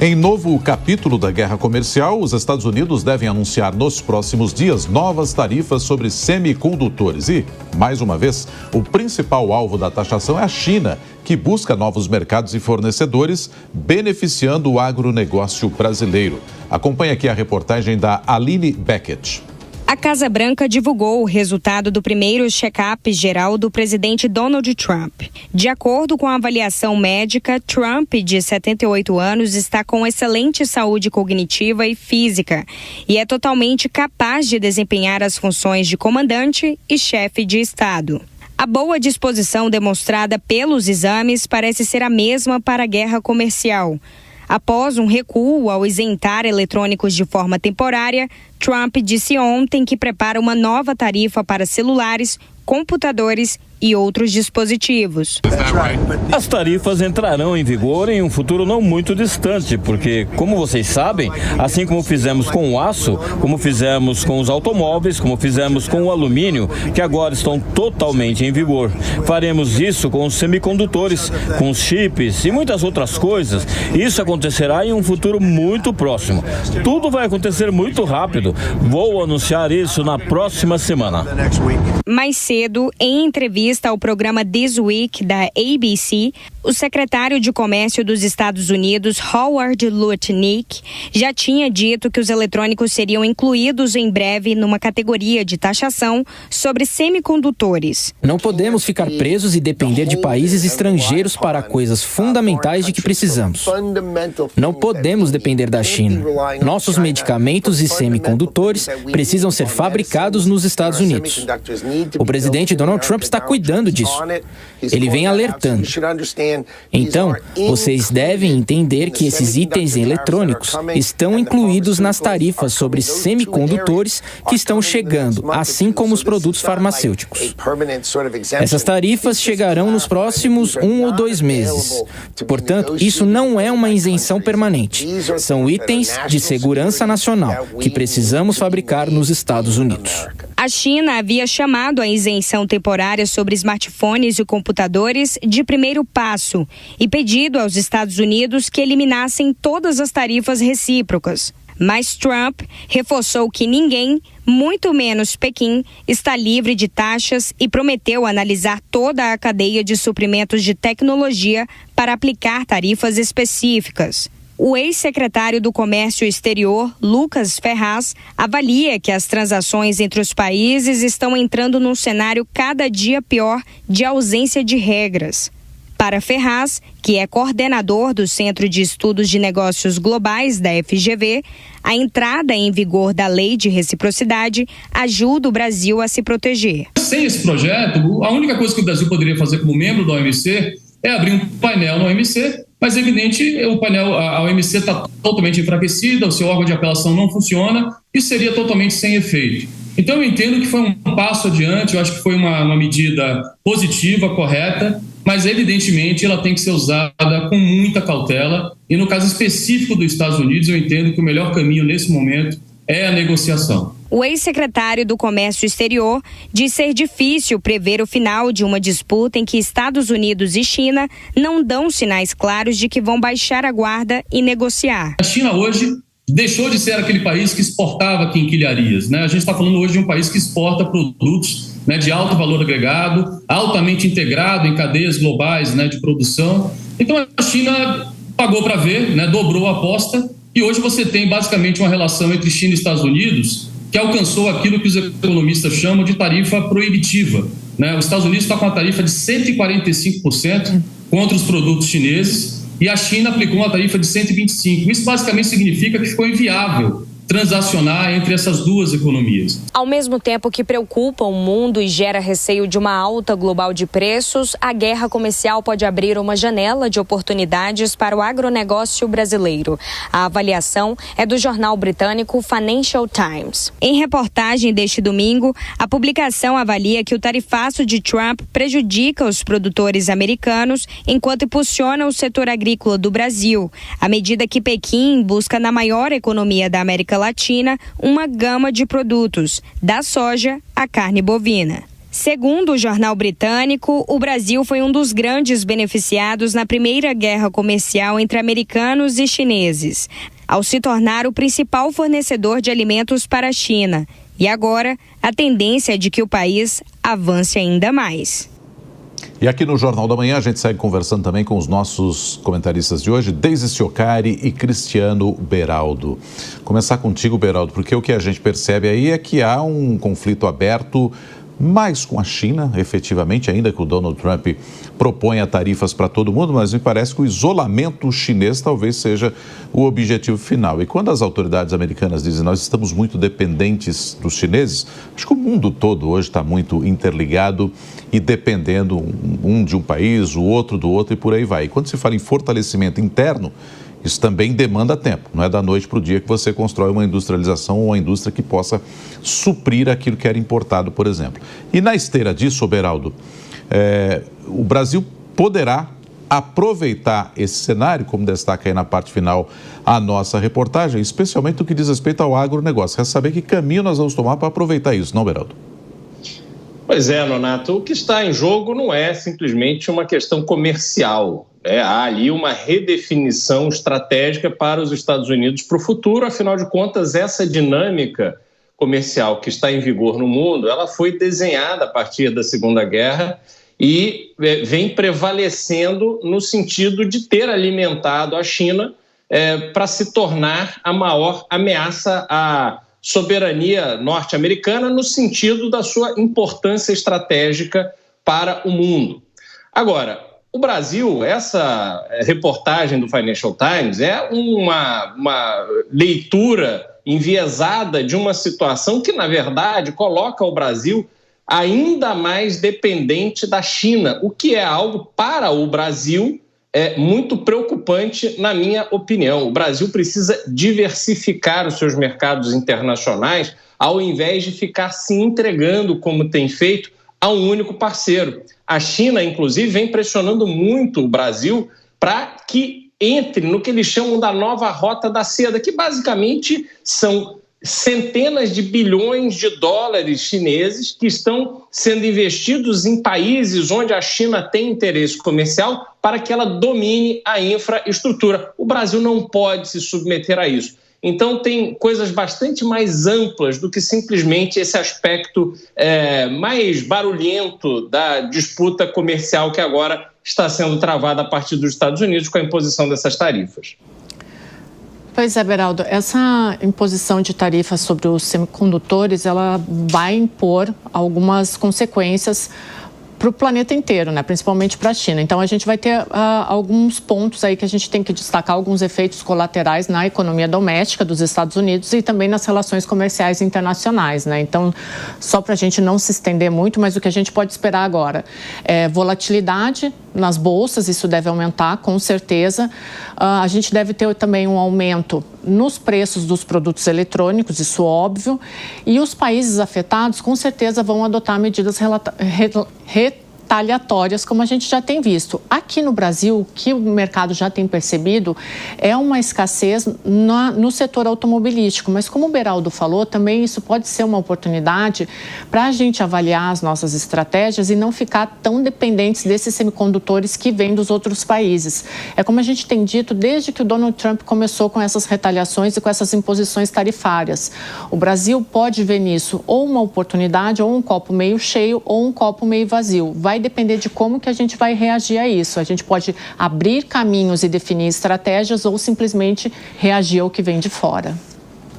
Em novo capítulo da guerra comercial, os Estados Unidos devem anunciar nos próximos dias novas tarifas sobre semicondutores. E, mais uma vez, o principal alvo da taxação é a China, que busca novos mercados e fornecedores, beneficiando o agronegócio brasileiro. Acompanhe aqui a reportagem da Aline Beckett. A Casa Branca divulgou o resultado do primeiro check-up geral do presidente Donald Trump. De acordo com a avaliação médica, Trump, de 78 anos, está com excelente saúde cognitiva e física e é totalmente capaz de desempenhar as funções de comandante e chefe de Estado. A boa disposição demonstrada pelos exames parece ser a mesma para a guerra comercial. Após um recuo ao isentar eletrônicos de forma temporária, Trump disse ontem que prepara uma nova tarifa para celulares, computadores e outros dispositivos. As tarifas entrarão em vigor em um futuro não muito distante, porque, como vocês sabem, assim como fizemos com o aço, como fizemos com os automóveis, como fizemos com o alumínio, que agora estão totalmente em vigor, faremos isso com os semicondutores, com os chips e muitas outras coisas. Isso acontecerá em um futuro muito próximo. Tudo vai acontecer muito rápido. Vou anunciar isso na próxima semana. Mais cedo, em entrevista ao programa This Week da ABC, o secretário de Comércio dos Estados Unidos, Howard Lutnick, já tinha dito que os eletrônicos seriam incluídos em breve numa categoria de taxação sobre semicondutores. Não podemos ficar presos e depender de países estrangeiros para coisas fundamentais de que precisamos. Não podemos depender da China. Nossos medicamentos e semicondutores precisam ser fabricados nos Estados Unidos. O presidente Donald Trump está cuidando disso. Ele vem alertando. Então, vocês devem entender que esses itens eletrônicos estão incluídos nas tarifas sobre semicondutores que estão chegando, assim como os produtos farmacêuticos. Essas tarifas chegarão nos próximos 1 ou 2 meses. Portanto, isso não é uma isenção permanente. São itens de segurança nacional que precisamos fabricar nos Estados Unidos. A China havia chamado a isenção temporária sobre smartphones e computadores de primeiro passo e pedido aos Estados Unidos que eliminassem todas as tarifas recíprocas. Mas Trump reforçou que ninguém, muito menos Pequim, está livre de taxas e prometeu analisar toda a cadeia de suprimentos de tecnologia para aplicar tarifas específicas. O ex-secretário do Comércio Exterior, Lucas Ferraz, avalia que as transações entre os países estão entrando num cenário cada dia pior de ausência de regras. Para Ferraz, que é coordenador do Centro de Estudos de Negócios Globais da FGV, a entrada em vigor da Lei de Reciprocidade ajuda o Brasil a se proteger. Sem esse projeto, a única coisa que o Brasil poderia fazer como membro da OMC é abrir um painel na OMC, mas é evidente a OMC está totalmente enfraquecida, o seu órgão de apelação não funciona e seria totalmente sem efeito. Então eu entendo que foi um passo adiante, eu acho que foi uma medida positiva, correta, mas evidentemente ela tem que ser usada com muita cautela e no caso específico dos Estados Unidos eu entendo que o melhor caminho nesse momento é a negociação. O ex-secretário do Comércio Exterior diz ser difícil prever o final de uma disputa em que Estados Unidos e China não dão sinais claros de que vão baixar a guarda e negociar. A China hoje deixou de ser aquele país que exportava quinquilharias, né? A gente está falando hoje de um país que exporta produtos, né, de alto valor agregado, altamente integrado em cadeias globais, né, de produção. Então a China pagou para ver, né, dobrou a aposta e hoje você tem basicamente uma relação entre China e Estados Unidos que alcançou aquilo que os economistas chamam de tarifa proibitiva, né? Os Estados Unidos está com uma tarifa de 145% contra os produtos chineses e a China aplicou uma tarifa de 125%. Isso basicamente significa que ficou inviável transacionar entre essas duas economias. Ao mesmo tempo que preocupa o mundo e gera receio de uma alta global de preços, a guerra comercial pode abrir uma janela de oportunidades para o agronegócio brasileiro. A avaliação é do jornal britânico Financial Times. Em reportagem deste domingo, a publicação avalia que o tarifaço de Trump prejudica os produtores americanos enquanto impulsiona o setor agrícola do Brasil, à medida que Pequim busca na maior economia da América Latina uma gama de produtos, da soja à carne bovina. Segundo o jornal britânico, o Brasil foi um dos grandes beneficiados na primeira guerra comercial entre americanos e chineses, ao se tornar o principal fornecedor de alimentos para a China. E agora, a tendência é de que o país avance ainda mais. E aqui no Jornal da Manhã a gente segue conversando também com os nossos comentaristas de hoje, Deise Ciocari e Cristiano Beraldo. Começar contigo, Beraldo, porque o que a gente percebe aí é que há um conflito aberto mais com a China, efetivamente, ainda que o Donald Trump proponha tarifas para todo mundo, mas me parece que o isolamento chinês talvez seja o objetivo final. E quando as autoridades americanas dizem nós estamos muito dependentes dos chineses, acho que o mundo todo hoje está muito interligado e dependendo um de um país, o outro do outro e por aí vai. E quando se fala em fortalecimento interno, isso também demanda tempo, não é da noite para o dia que você constrói uma industrialização ou uma indústria que possa suprir aquilo que era importado, por exemplo. E na esteira disso, Beraldo, o Brasil poderá aproveitar esse cenário, como destaca aí na parte final a nossa reportagem, especialmente no que diz respeito ao agronegócio. Quer saber que caminho nós vamos tomar para aproveitar isso, não, Beraldo? Pois é, Nonato, o que está em jogo não é simplesmente uma questão comercial. Há ali uma redefinição estratégica para os Estados Unidos para o futuro. Afinal de contas, essa dinâmica comercial que está em vigor no mundo, ela foi desenhada a partir da Segunda Guerra e vem prevalecendo no sentido de ter alimentado a China para se tornar a maior ameaça à soberania norte-americana no sentido da sua importância estratégica para o mundo. Agora, o Brasil, essa reportagem do Financial Times é uma leitura enviesada de uma situação que, na verdade, coloca o Brasil ainda mais dependente da China, o que é algo para o Brasil muito preocupante, na minha opinião. O Brasil precisa diversificar os seus mercados internacionais ao invés de ficar se entregando, como tem feito, a um único parceiro. A China, inclusive, vem pressionando muito o Brasil para que entre no que eles chamam da nova rota da seda, que basicamente são centenas de bilhões de dólares chineses que estão sendo investidos em países onde a China tem interesse comercial para que ela domine a infraestrutura. O Brasil não pode se submeter a isso. Então, tem coisas bastante mais amplas do que simplesmente esse aspecto mais barulhento da disputa comercial que agora está sendo travada a partir dos Estados Unidos com a imposição dessas tarifas. Pois é, Beraldo, essa imposição de tarifas sobre os semicondutores, ela vai impor algumas consequências para o planeta inteiro, né? Principalmente para a China. Então, a gente vai ter alguns pontos aí que a gente tem que destacar, alguns efeitos colaterais na economia doméstica dos Estados Unidos e também nas relações comerciais internacionais, né? Então, só para a gente não se estender muito, mas o que a gente pode esperar agora é volatilidade nas bolsas, isso deve aumentar, com certeza. A gente deve ter também um aumento nos preços dos produtos eletrônicos, isso óbvio, e os países afetados, com certeza, vão adotar medidas retaliatórias, como a gente já tem visto. Aqui no Brasil, o que o mercado já tem percebido é uma escassez no setor automobilístico, mas como o Beraldo falou, também isso pode ser uma oportunidade para a gente avaliar as nossas estratégias e não ficar tão dependentes desses semicondutores que vêm dos outros países. É como a gente tem dito desde que o Donald Trump começou com essas retaliações e com essas imposições tarifárias. O Brasil pode ver nisso ou uma oportunidade, ou um copo meio cheio, ou um copo meio vazio. Vai depender de como que a gente vai reagir a isso. A gente pode abrir caminhos e definir estratégias ou simplesmente reagir ao que vem de fora.